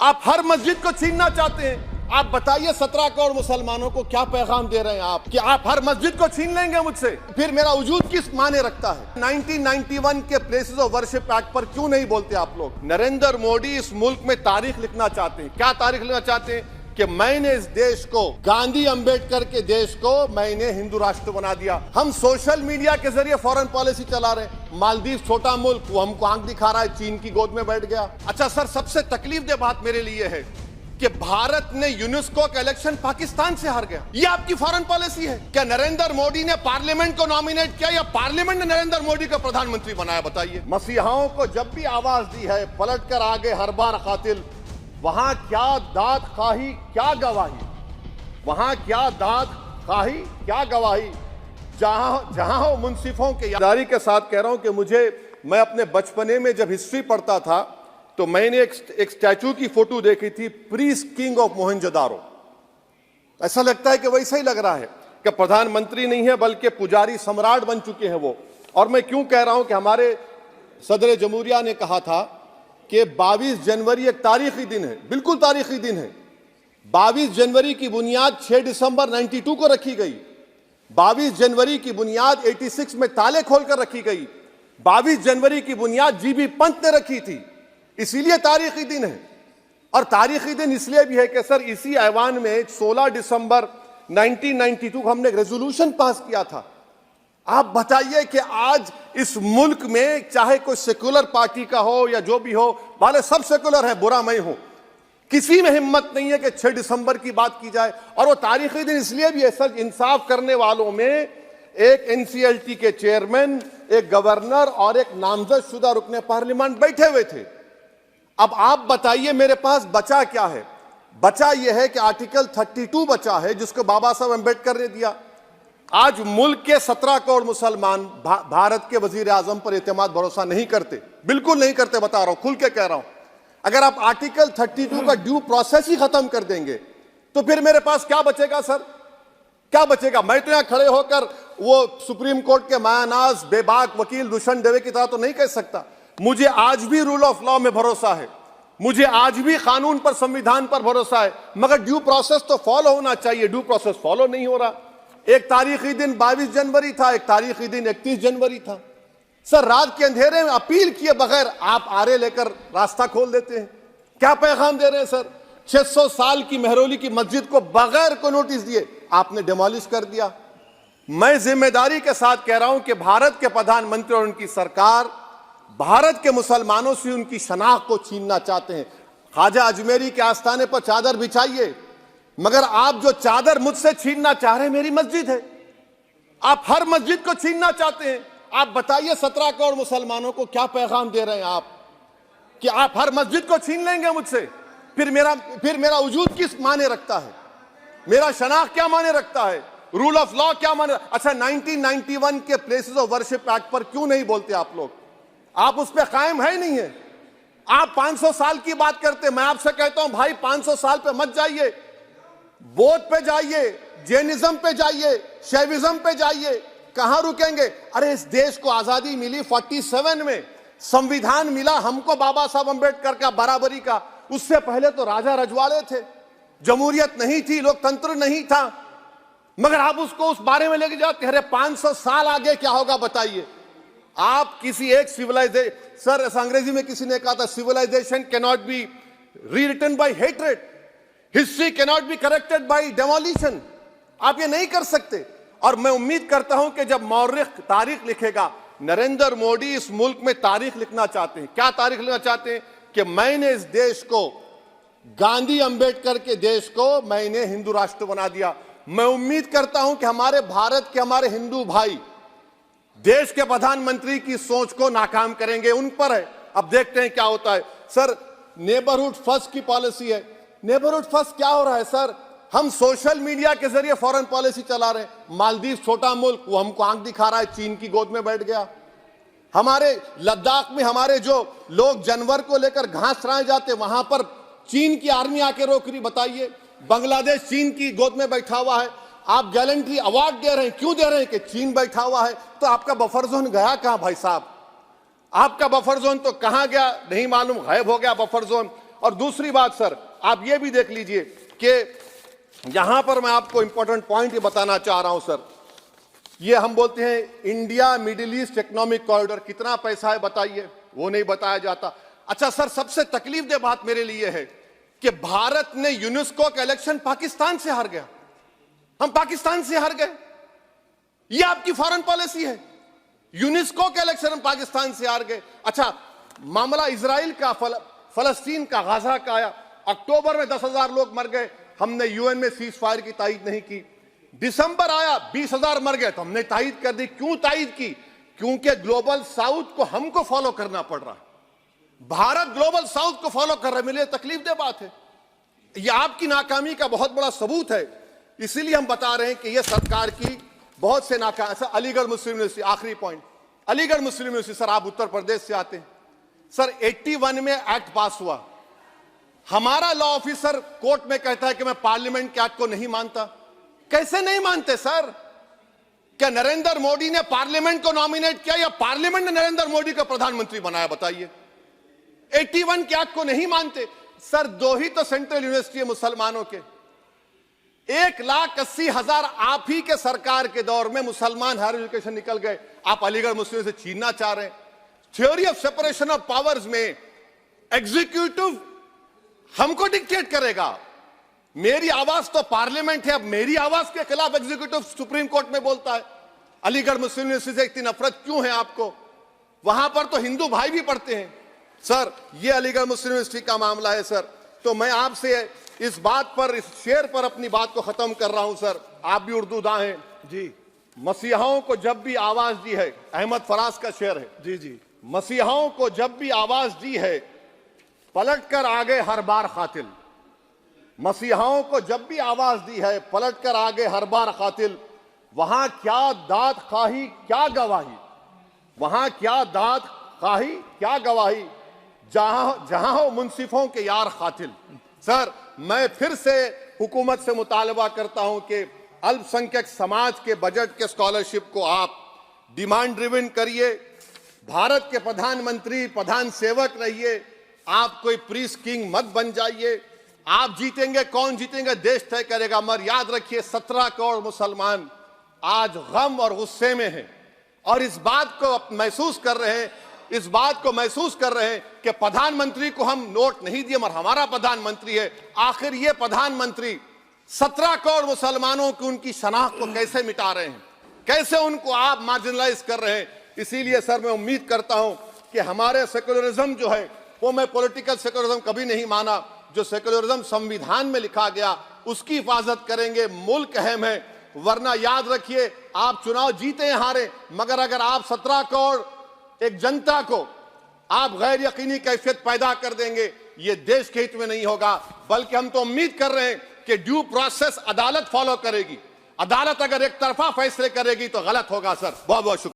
आप हर मस्जिद को छीनना चाहते हैं। आप बताइए 17 करोड़ मुसलमानों को क्या पैगाम दे रहे हैं आप कि आप हर मस्जिद को छीन लेंगे मुझसे, फिर मेरा वजूद किस माने रखता है। 1991 के प्लेसेस ऑफ वर्शिप एक्ट पर क्यों नहीं बोलते आप लोग? नरेंद्र मोदी इस मुल्क में तारीख लिखना चाहते हैं। क्या तारीख लिखना चाहते हैं? कि मैंने इस देश को, गांधी अंबेडकर के देश को मैंने हिंदू राष्ट्र बना दिया। हम सोशल मीडिया के जरिए फॉरेन पॉलिसी चला रहे हैं। मालदीव छोटा मुल्क, वो हमको आंख दिखा रहा है, चीन की गोद में बैठ गया। अच्छा सर, सबसे तकलीफ दे बात मेरे लिए है कि भारत ने यूनेस्को का इलेक्शन पाकिस्तान से हार गया। ये आपकी फॉरेन पॉलिसी है क्या? नरेंद्र मोदी ने पार्लियामेंट को नॉमिनेट किया या पार्लियामेंट ने नरेंद्र मोदी को प्रधानमंत्री बनाया? बताइए। मसीहाओं को जब भी आवाज दी है, पलट कर आगे हर बार कातिल, वहां क्या दाद खाही क्या गवाही, वहां क्या दाद खाही क्या गवाही। जहां हो मुंसिफों के यादारी के साथ कह रहा हूं कि मैं अपने बचपने में जब हिस्ट्री पढ़ता था तो मैंने एक स्टैचू की फोटो देखी थी, प्रीस्ट किंग ऑफ मोहनजोदारो। ऐसा लगता है कि वैसा ही लग रहा है कि प्रधानमंत्री नहीं है बल्कि पुजारी सम्राट बन चुके हैं वो। और मैं क्यों कह रहा हूं कि हमारे सदर जमहूरिया ने कहा था कि 22 जनवरी एक तारीखी दिन है, बिल्कुल तारीखी दिन है। 22 जनवरी की बुनियाद 6 दिसंबर 92 को रखी गई। 22 जनवरी की बुनियाद 86 में ताले खोलकर रखी गई। 22 जनवरी की बुनियाद जीबी पंत ने रखी थी, इसीलिए तारीखी दिन है। और तारीखी दिन इसलिए भी है कि सर इसी ऐवान में 16 दिसंबर 1992 को हमने एक रेजोल्यूशन पास किया था। आप बताइए कि आज इस मुल्क में चाहे कोई सेकुलर पार्टी का हो या जो भी हो, वाले सब सेकुलर है, बुरा मैं हूं, किसी में हिम्मत नहीं है कि 6 दिसंबर की बात की जाए। और वो तारीखी दिन इसलिए भी है सर, इंसाफ करने वालों में एक एनसीएलटी के चेयरमैन, एक गवर्नर और एक नामजद शुदा रुकने पार्लियामेंट बैठे हुए थे। अब आप बताइए मेरे पास बचा क्या है? बचा यह है कि आर्टिकल 32 बचा है जिसको बाबा साहब अम्बेडकर ने दिया। आज मुल्क के 17 करोड़ मुसलमान भारत के वजीर आजम पर एतमाद भरोसा नहीं करते, बिल्कुल नहीं करते, बता रहा हूं, खुल के कह रहा हूं। अगर आप आर्टिकल 32 का ड्यू प्रोसेस ही खत्म कर देंगे तो फिर मेरे पास क्या बचेगा सर? क्या बचेगा? मैं तो यहां खड़े होकर वो सुप्रीम कोर्ट के मायानाज बेबाक वकील दुष्यंत दवे की तरह तो नहीं कह सकता। मुझे आज भी रूल ऑफ लॉ में भरोसा है, मुझे आज भी कानून पर, संविधान पर भरोसा है, मगर ड्यू प्रोसेस तो फॉलो होना चाहिए। ड्यू प्रोसेस फॉलो नहीं हो रहा। एक तारीखी दिन 22 जनवरी था, एक तारीखी दिन 31 जनवरी था। सर रात के अंधेरे में अपील किए बगैर आप आरे लेकर रास्ता खोल देते हैं। क्या पैगाम दे रहे हैं सर? 600 साल की मेहरौली की मस्जिद को बगैर को नोटिस दिए आपने डिमोलिश कर दिया। मैं जिम्मेदारी के साथ कह रहा हूं कि भारत के प्रधानमंत्री और उनकी सरकार भारत के मुसलमानों से उनकी शनाख्त को छीनना चाहते हैं। ख्वाजा अजमेरी के आस्थाने पर चादर बिछाइए, मगर आप जो चादर मुझसे छीनना चाह रहे हैं मेरी मस्जिद है। आप हर मस्जिद को छीनना चाहते हैं। आप बताइए 17 करोड़ मुसलमानों को क्या पैगाम दे रहे हैं आप कि आप हर मस्जिद को छीन लेंगे मुझसे, फिर मेरा वजूद किस माने रखता है? मेरा शनाख्त क्या माने रखता है? रूल ऑफ लॉ क्या माने? अच्छा 1991 के प्लेसेस ऑफ वर्शिप एक्ट पर क्यों नहीं बोलते आप लोग? आप उस पर कायम है नहीं है। आप 500 साल की बात करते, मैं आपसे कहता हूं भाई 500 साल पे मत जाइए, बौद्ध पे जाइए, जैनिज्म पे जाइए, शैविज्म पे जाइए, कहां रुकेंगे? अरे इस देश को आजादी मिली 47 में, संविधान मिला हमको बाबा साहब अम्बेडकर का बराबरी का। उससे पहले तो राजा रजवाड़े थे, जमहूरियत नहीं थी, लोकतंत्र नहीं था, मगर आप उसको उस बारे में लेके जाते। अरे 500 साल आगे क्या होगा बताइए? आप किसी एक सिविलाइजेशन, सर अंग्रेजी में किसी ने कहा था, civilisation can not be rewritten by hatred, history can not be corrected by demolition. आप ये नहीं कर सकते। और मैं उम्मीद करता हूं कि जब मौर्रिख तारीख लिखेगा, नरेंद्र मोदी इस मुल्क में तारीख लिखना चाहते हैं। क्या तारीख लिखना चाहते हैं? कि मैंने इस देश को, गांधी अंबेडकर के देश को मैंने हिंदू राष्ट्र बना दिया। मैं उम्मीद करता हूं कि हमारे भारत के हमारे हिंदू भाई देश के प्रधानमंत्री की सोच को नाकाम करेंगे। उन पर है, अब देखते हैं क्या होता है। सर नेबरहुड फर्स्ट की पॉलिसी है। नेबरहुड फर्स्ट क्या हो रहा है सर? हम सोशल मीडिया के जरिए फॉरेन पॉलिसी चला रहे हैं। मालदीव छोटा मुल्क, वो हमको आंख दिखा रहा है, चीन की गोद में बैठ गया। हमारे लद्दाख में हमारे जो लोग जानवर को लेकर घास चराए जाते, वहां पर चीन की आर्मी आके रोक रही। बताइए, बांग्लादेश चीन की गोद में बैठा हुआ है। आप गैलेंट्री अवार्ड दे रहे हैं, क्यों दे रहे हैं? कि चीन बैठा हुआ है। तो आपका बफर जोन गया कहां भाई साहब? आपका बफर जोन तो कहां गया नहीं मालूम, गायब हो गया बफर जोन। और दूसरी बात सर, आप ये भी देख लीजिए कि यहां पर मैं आपको इंपॉर्टेंट पॉइंट ये बताना चाह रहा हूं सर। ये हम बोलते हैं India middle east economic corridor, कितना पैसा है बताइए, वो नहीं बताया जाता। अच्छा सर, सबसे तकलीफ दे बात मेरे लिए है कि भारत ने यूनेस्को का इलेक्शन पाकिस्तान से हार गया। हम पाकिस्तान से हार गए, ये आपकी फॉरेन पॉलिसी है। यूनेस्को के इलेक्शन हम पाकिस्तान से हार गए। अच्छा, मामला इजराइल का, फलस्तीन का, गाजा का आया, अक्टूबर में 10,000 लोग मर गए, हमने यूएन में सीज फायर की तायीद नहीं की। दिसंबर आया, 20,000 मर गए, तो हमने तायीद कर दी। क्यों तायीद की? क्योंकि ग्लोबल साउथ को हमको फॉलो करना पड़ रहा है। भारत ग्लोबल साउथ को फॉलो कर रहा है, मेरे लिए तकलीफ दे बात है। यह आपकी नाकामी का बहुत बड़ा सबूत है। इसीलिए हम बता रहे हैं कि यह सरकार की बहुत से नाकाम। सर, अलीगढ़ मुस्लिम यूनिवर्सिटी, आखिरी पॉइंट, अलीगढ़ मुस्लिम यूनिवर्सिटी, सर आप उत्तर प्रदेश से आते हैं सर, 81 में एक्ट पास हुआ। हमारा लॉ ऑफिसर कोर्ट में कहता है कि मैं पार्लियामेंट के एक्ट को नहीं मानता। कैसे नहीं मानते सर? क्या नरेंद्र मोदी ने पार्लियामेंट को नॉमिनेट किया या पार्लियामेंट ने नरेंद्र मोदी को प्रधानमंत्री बनाया? बताइए। 81 के एक्ट को नहीं मानते सर। 2 ही तो सेंट्रल यूनिवर्सिटी है मुसलमानों के, 1,80,000 आप ही के सरकार के दौर में मुसलमान हायर एजुकेशन निकल गए। आप अलीगढ़ मुस्लिम से छीनना चाह रहे हैं। Theory of separation of powers में एग्जीक्यूटिव हमको डिक्टेट करेगा। मेरी आवाज तो पार्लियामेंट है, अब मेरी आवाज के खिलाफ एग्जीक्यूटिव सुप्रीम कोर्ट में बोलता है। अलीगढ़ मुस्लिम यूनिवर्सिटी से इतनी नफरत क्यों है आपको? वहां पर तो हिंदू भाई भी पढ़ते हैं सर। ये अलीगढ़ मुस्लिम यूनिवर्सिटी का मामला है सर। तो मैं आपसे इस बात पर, इस शेर पर अपनी बात को खत्म कर रहा हूं सर। आप भी उर्दू दां हैं जी। मसीहाओं को जब भी आवाज दी है, अहमद फराज का शेर है जी जी, मसीहाओं को जब भी आवाज दी है पलट कर आ गए हर बार कातिल। मसीहाओं को जब भी आवाज दी है पलट कर आ गए हर बार कातिल। वहां क्या दाद खाही क्या गवाही, वहां क्या दाद खाही क्या गवाही, जहां हो मुंसिफों के यार कातिल। सर, मैं फिर से हुकूमत से मुतालबा करता हूं कि अल्पसंख्यक समाज के बजट के स्कॉलरशिप को आप डिमांड ड्रिवन करिए। भारत के प्रधानमंत्री प्रधान सेवक रहिए, आप कोई प्रीस किंग मत बन जाइए। आप जीतेंगे, कौन जीतेंगे देश तय करेगा। मगर याद रखिए 17 करोड़ मुसलमान आज गम और गुस्से में हैं और इस बात को महसूस कर रहे हैं, इस बात को महसूस कर रहे हैं कि प्रधानमंत्री को हम नोट नहीं दिए मगर हमारा प्रधानमंत्री है। आखिर ये प्रधानमंत्री 17 करोड़ मुसलमानों की उनकी शनाख्त को कैसे मिटा रहे हैं, कैसे उनको आप मार्जिनलाइज कर रहे हैं। इसीलिए सर मैं उम्मीद करता हूं कि हमारे सेक्युलरिज्म जो है वो, मैं पॉलिटिकल सेक्युलरिज्म कभी नहीं माना, जो सेक्युलरिज्म संविधान में लिखा गया उसकी हिफाजत करेंगे। मुल्क अहम है, वरना याद रखिए आप चुनाव जीते हैं हारे, मगर अगर आप 17 करोड़ एक जनता को आप गैर यकीनी कैफियत पैदा कर देंगे, ये देश के हित में नहीं होगा। बल्कि हम तो उम्मीद कर रहे हैं कि ड्यू प्रोसेस अदालत फॉलो करेगी। अदालत अगर एक तरफा फैसले करेगी तो गलत होगा सर। बहुत बहुत शुक्रिया।